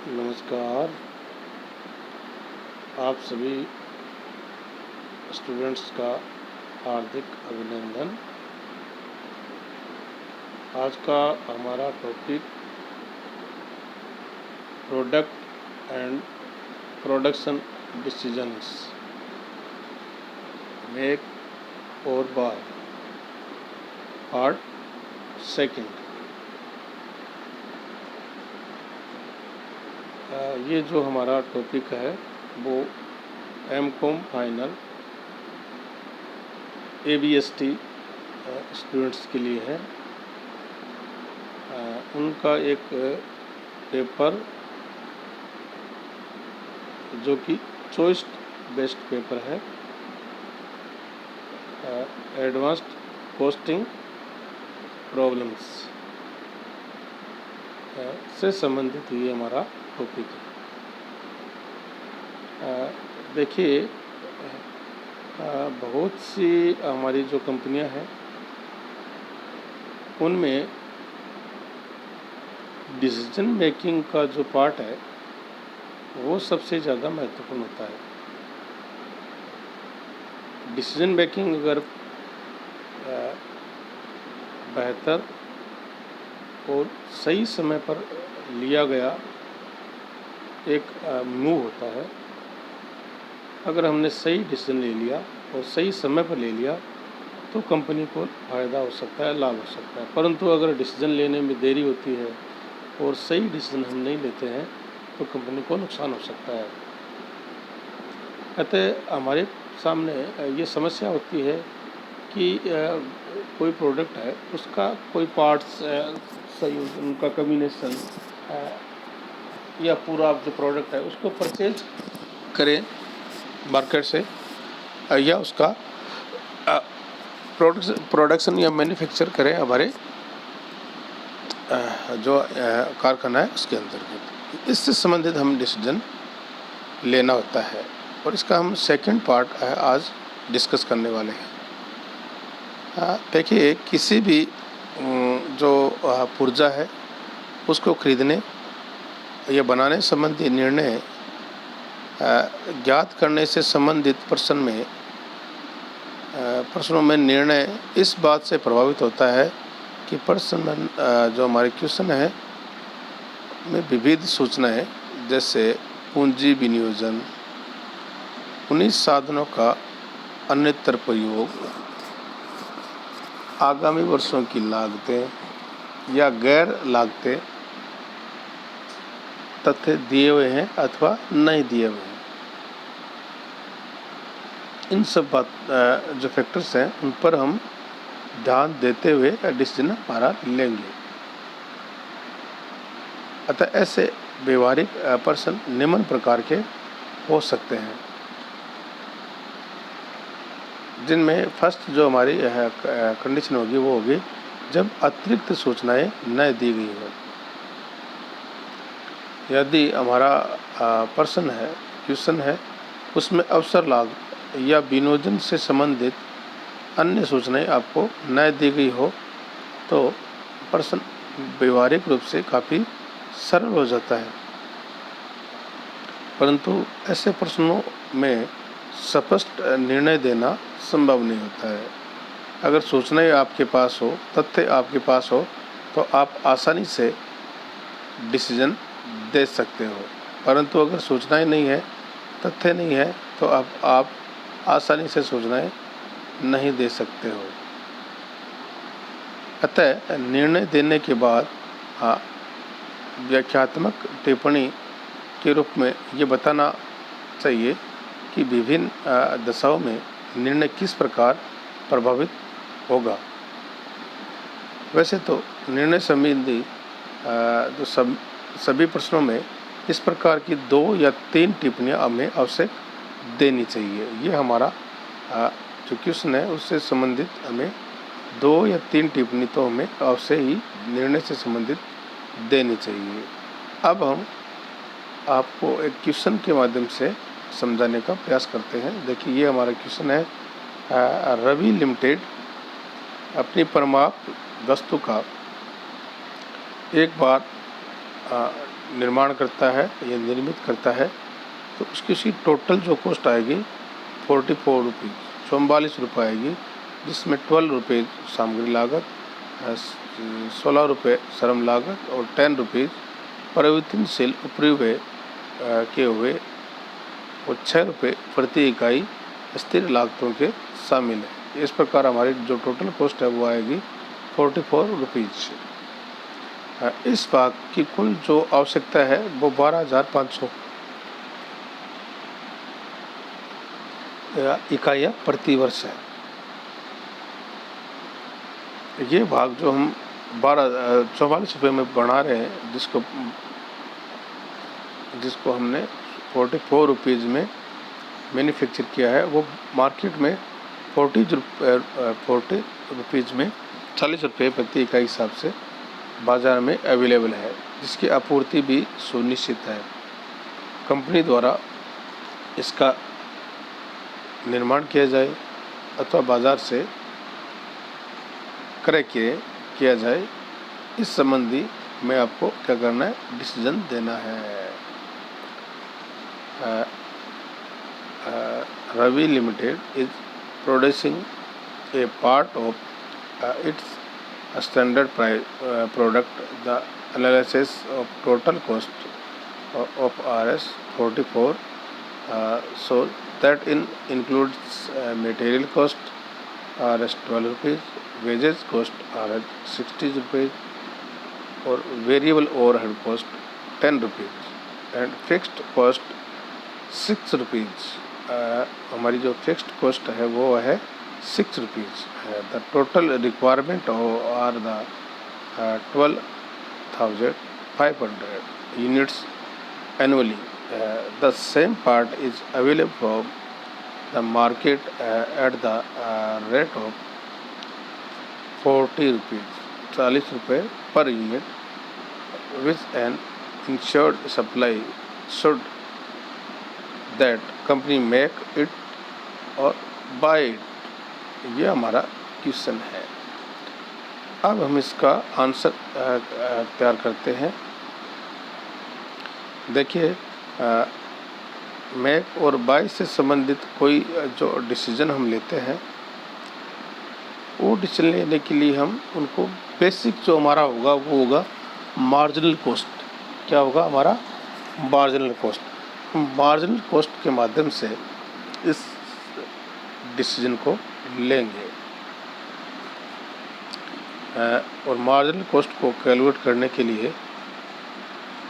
नमस्कार। आप सभी स्टूडेंट्स का हार्दिक अभिनंदन। आज का हमारा topic product and production decisions, make और बाय, पार्ट सेकंड। ये जो हमारा टॉपिक है वो एमकॉम फाइनल ABST स्टूडेंट्स के लिए है। उनका एक पेपर जो कि चॉइस बेस्ड पेपर है, एडवांस्ड कॉस्टिंग प्रॉब्लम्स से संबंधित ये हमारा टॉपिक है। देखिए, बहुत सी हमारी जो कंपनियां हैं उनमें डिसीजन मेकिंग का जो पार्ट है वो सबसे ज़्यादा महत्वपूर्ण होता है। डिसीजन मेकिंग अगर बेहतर और सही समय पर लिया गया एक मूव होता है। अगर हमने सही डिसीजन ले लिया और सही समय पर ले लिया तो कंपनी को फ़ायदा हो सकता है, लाभ हो सकता है। परंतु अगर डिसीजन लेने में देरी होती है और सही डिसीजन हम नहीं लेते हैं तो कंपनी को नुकसान हो सकता है। अतः हमारे सामने ये समस्या होती है कि कोई प्रोडक्ट है, उसका कोई पार्ट्स सही उनका कम्बिनेशन या पूरा जो प्रोडक्ट है उसको परचेज करें मार्केट से या उसका प्रोडक्शन या मैन्युफैक्चर करें हमारे जो कारखाना है उसके अंतर्गत। इससे संबंधित हम डिसीजन लेना होता है और इसका हम सेकंड पार्ट आज डिस्कस करने वाले हैं। देखिए, किसी भी जो पुर्जा है उसको खरीदने या बनाने संबंधी निर्णय ज्ञात करने से संबंधित प्रश्नों में निर्णय इस बात से प्रभावित होता है कि प्रश्न जो हमारे क्वेश्चन है में विविध सूचनाएं जैसे पूंजी विनियोजन, उन्हीं साधनों का अन्यत्र प्रयोग, आगामी वर्षों की लागतें या गैर लागतें तथ्य दिए हुए हैं अथवा नहीं दिए हुए हैं। इन सब जो फैक्टर्स हैं उन पर हम ध्यान देते हुए डिसीजन हमारा लेंगे। अतः ऐसे व्यवहारिक प्रश्न निम्न प्रकार के हो सकते हैं, जिनमें फर्स्ट जो हमारी कंडीशन होगी वो होगी जब अतिरिक्त सूचनाएं न दी गई हो। यदि हमारा प्रश्न है, क्वेश्चन है, उसमें अवसर लाभ या विनियोजन से संबंधित अन्य सूचनाएं आपको न दी गई हो तो प्रश्न व्यवहारिक रूप से काफ़ी सरल हो जाता है। परंतु ऐसे प्रश्नों में स्पष्ट निर्णय देना संभव नहीं होता है। अगर सूचनाएं आपके पास हो, तथ्य आपके पास हो तो आप आसानी से डिसीजन दे सकते हो। परंतु अगर सूचनाएं नहीं है, तथ्य नहीं है तो आप आसानी से सूचनाएं नहीं दे सकते हो। अतः निर्णय देने के बाद व्याख्यात्मक टिप्पणी के रूप में ये बताना चाहिए कि विभिन्न दशाओं में निर्णय किस प्रकार प्रभावित होगा। वैसे तो निर्णय संबंधी जो सभी प्रश्नों में इस प्रकार की 2 या 3 टिप्पणियां हमें आवश्यक देनी चाहिए। ये हमारा जो क्वेश्चन है उससे संबंधित हमें 2 या 3 टिप्पणी तो हमें अवश्य ही निर्णय से संबंधित देनी चाहिए। अब हम आपको एक क्वेश्चन के माध्यम से समझाने का प्रयास करते हैं। देखिए, ये हमारा क्वेश्चन है, रवि लिमिटेड अपनी परमाप वस्तु का एक बार निर्माण करता है या निर्मित करता है तो उसकी टोटल जो कॉस्ट आएगी 44 रुपीज़, 44 रुपये आएगी, जिसमें 12 रुपये सामग्री लागत, 16 रुपये श्रम लागत और 10 रुपीज़ परिवर्तनशील उपरिव्यय के हुए और 6 रुपये प्रति इकाई स्थिर लागतों के शामिल है। इस प्रकार हमारी जो टोटल कॉस्ट है वो आएगी 44 रुपीज़। इस भाग की कुल जो आवश्यकता है वो 12,500 इकाइयाँ प्रति वर्ष है। ये भाग जो हम 44 रुपये में बना रहे हैं, जिसको हमने 44 रुपीज़ में मैन्युफैक्चर किया है, वो मार्केट में 40 रुपीज़ में 40 रुपये प्रति इकाई हिसाब से बाज़ार में अवेलेबल है, जिसकी आपूर्ति भी सुनिश्चित है। कंपनी द्वारा इसका निर्माण किया जाए अथवा बाज़ार से क्रय किया जाए, इस संबंधी में आपको क्या करना है, डिसीजन देना है। Ravi limited is producing a part of its standard product the analysis of total cost of RS 44 so that includes material cost RS 12 rupees, wages cost RS 60 rupees और variable overhead cost 10 rupees and fixed cost 6 rupees। हमारी जो fixed cost है वो है 6 rupees. The total requirement are the 12,500 units annually. The same part is available from the market at the rate of 40 rupees, 40 रुपये per unit, with an ensured supply should that company make it or buy it। ये हमारा question है। अब हम इसका answer तैयार करते हैं। देखिए, मेक और बाय से संबंधित कोई जो डिसीजन हम लेते हैं, वो डिसीजन लेने के लिए हम उनको बेसिक जो हमारा होगा वो होगा मार्जिनल कॉस्ट। क्या होगा हमारा? Marginal cost. मार्जिनल कॉस्ट के माध्यम से इस डिसीजन को लेंगे और मार्जिनल कॉस्ट को कैलकुलेट करने के लिए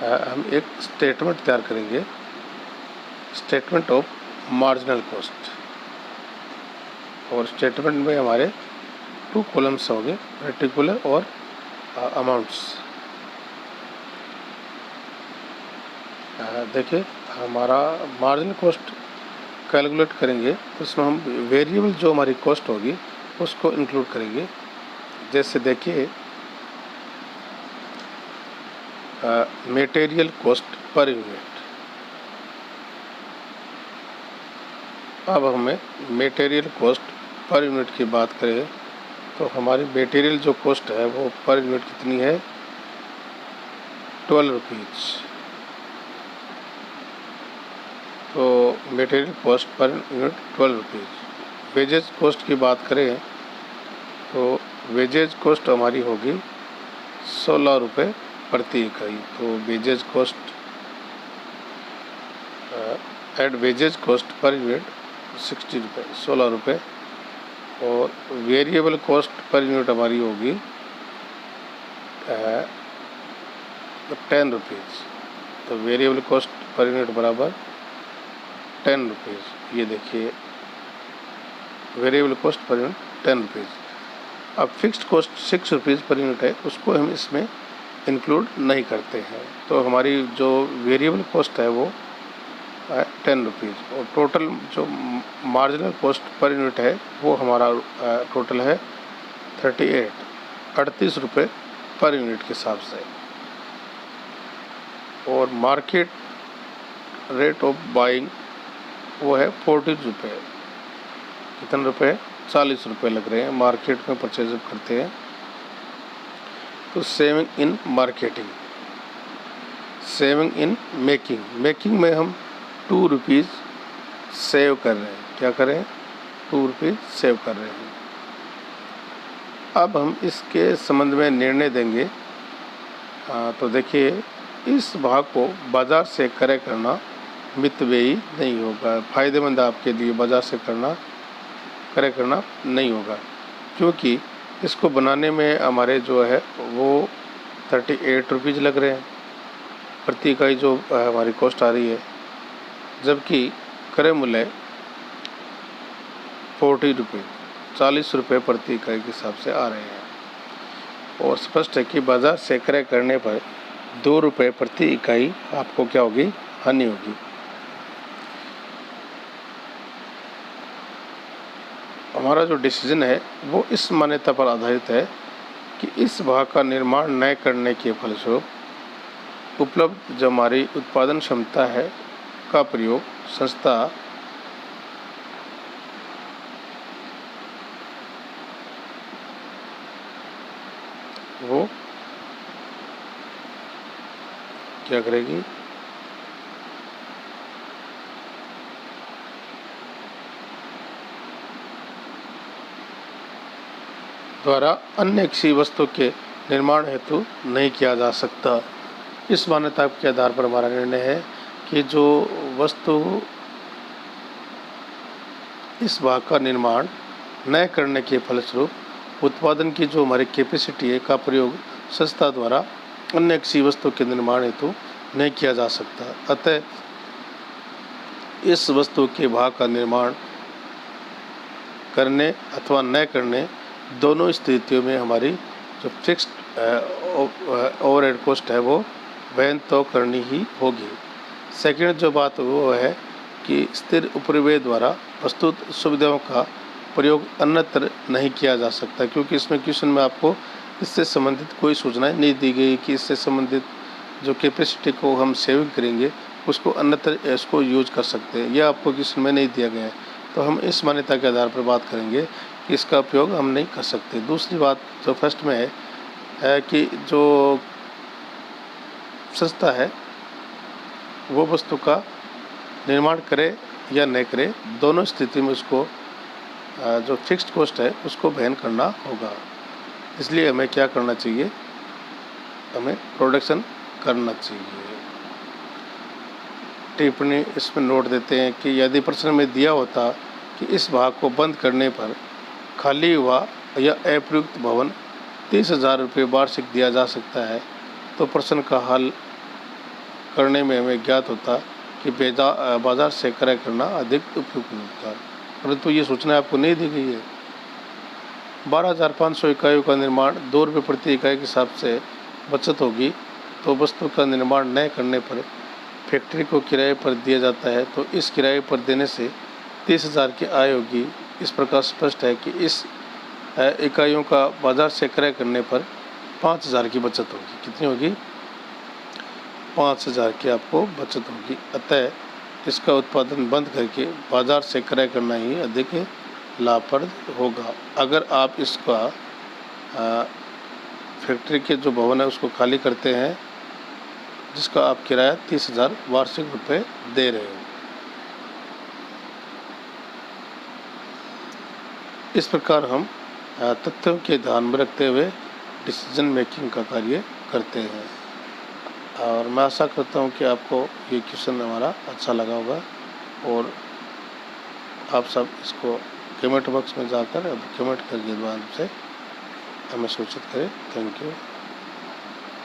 हम एक स्टेटमेंट तैयार करेंगे, स्टेटमेंट ऑफ मार्जिनल कॉस्ट। और स्टेटमेंट में हमारे 2 कॉलम्स होंगे, पर्टिकुलर और अमाउंट्स। देखिए, हमारा मार्जिनल कॉस्ट कैलकुलेट करेंगे तो उसमें हम वेरिएबल जो हमारी कॉस्ट होगी उसको इंक्लूड करेंगे। जैसे देखिए, मटेरियल कॉस्ट पर यूनिट। अब हमें मटेरियल कॉस्ट पर यूनिट की बात करें तो हमारी मटेरियल जो कॉस्ट है वो पर यूनिट कितनी है? 12 रुपीज़। तो material cost per unit 12 rupees. Wages cost की बात करें तो वेजेज कॉस्ट हमारी होगी 16 रुपये प्रति इकाई। तो wages cost add wages cost per unit 60 रुपये, 16 रुपये। और वेरिएबल कॉस्ट पर यूनिट हमारी होगी 10 रुपीज़। तो वेरिएबल कॉस्ट पर यूनिट बराबर 10 रुपीज़। ये देखिए, variable cost per unit 10 rupees. अब fixed cost 6 rupees per unit है, उसको हम इसमें इंक्लूड नहीं करते हैं। तो हमारी जो वेरिएबल कॉस्ट है वो 10 रुपीज़ और टोटल जो मार्जिनल कॉस्ट पर यूनिट है वो हमारा टोटल है 38 रुपये पर यूनिट के हिसाब से। और मार्केट रेट ऑफ बाइंग वो है 40 रुपये। कितने रुपये? 40 रुपये लग रहे हैं, मार्केट में परचेज करते हैं। तो saving in marketing saving in making, making में हम 2 रुपीज़ सेव कर रहे हैं। क्या कर रहे हैं? 2 रुपीज़ सेव कर रहे हैं। अब हम इसके संबंध में निर्णय देंगे। तो देखिए, इस भाग को बाज़ार से क्रय करना मितव्ययी नहीं होगा, फ़ायदेमंद आपके लिए बाज़ार से क्रय करना नहीं होगा, क्योंकि इसको बनाने में हमारे जो है वो 38 रुपीज़ लग रहे हैं प्रति इकाई, जो हमारी कॉस्ट आ रही है, जबकि क्रय मूल्य 40 रुपये 40 रुपये प्रति इकाई के हिसाब से आ रहे हैं। और स्पष्ट है कि बाज़ार से क्रय करने पर 2 रुपये प्रति इकाई आपको क्या होगी? हानि होगी। हमारा जो डिसीजन है वो इस मान्यता पर आधारित है कि इस भाग का निर्माण न करने के फलस्वरूप उपलब्ध जो हमारी उत्पादन क्षमता है का प्रयोग संस्था वो क्या करेगी? द्वारा अन्य किसी वस्तु के निर्माण हेतु नहीं किया जा सकता। इस मान्यता के आधार पर हमारा निर्णय है कि जो वस्तु इस भाग का निर्माण न करने के फलस्वरूप उत्पादन की जो हमारी कैपेसिटी है का प्रयोग संस्था द्वारा अन्य किसी वस्तु के निर्माण हेतु नहीं किया जा सकता। अतः इस वस्तु के भाग का निर्माण करने अथवा न करने दोनों स्थितियों में हमारी जो फिक्स्ड ओवरहेड कॉस्ट है वो वहन तो करनी ही होगी। सेकंड जो बात वो है कि स्थिर उपरिव्यय द्वारा प्रस्तुत सुविधाओं का प्रयोग अन्यत्र नहीं किया जा सकता, क्योंकि इसमें क्वेश्चन में आपको इससे संबंधित कोई सूचनाएं नहीं दी गई कि इससे संबंधित जो कैपेसिटी को हम सेविंग करेंगे उसको अन्यत्र इसको यूज कर सकते हैं, यह आपको क्वेश्चन में नहीं दिया गया है। तो हम इस मान्यता के आधार पर बात करेंगे कि इसका उपयोग हम नहीं कर सकते। दूसरी बात जो फर्स्ट में है कि जो संस्था है वो वस्तु का निर्माण करे या न करे, दोनों स्थिति में उसको जो फिक्स्ड कॉस्ट है उसको वहन करना होगा। इसलिए हमें क्या करना चाहिए? हमें प्रोडक्शन करना चाहिए। टिप्पणी इसमें नोट देते हैं कि यदि प्रश्न में दिया होता कि इस भाग को बंद करने पर खाली हुआ या अप्रयुक्त भवन 30,000 रुपये वार्षिक दिया जा सकता है, तो प्रश्न का हल करने में हमें ज्ञात होता कि बाज़ार से क्रय करना अधिक उपयुक्त होता, परंतु ये सूचना आपको नहीं दी गई है। 12,500 इकाइयों का निर्माण 2 रुपये प्रति इकाई के हिसाब से बचत होगी, तो वस्तु का निर्माण न करने पर फैक्ट्री को किराए पर दिया जाता है, तो इस किराए पर देने से 30,000 की आय होगी। इस प्रकार स्पष्ट है कि इस इकाइयों का बाज़ार से क्रय करने पर 5,000 की बचत होगी। कितनी होगी? 5,000 की आपको बचत होगी। अतः इसका उत्पादन बंद करके बाज़ार से क्रय करना ही अधिक लाभप्रद होगा। अगर आप इसका फैक्ट्री के जो भवन है उसको खाली करते हैं, जिसका आप किराया 30,000 वार्षिक रुपये दे रहे हो। इस प्रकार हम तथ्यों के ध्यान में रखते हुए डिसीजन मेकिंग का कार्य करते हैं। और मैं आशा करता हूँ कि आपको ये क्वेश्चन हमारा अच्छा लगा होगा और आप सब इसको कमेंट बॉक्स में जाकर कमेंट करके बाद से हमें सूचित करें। Thank you.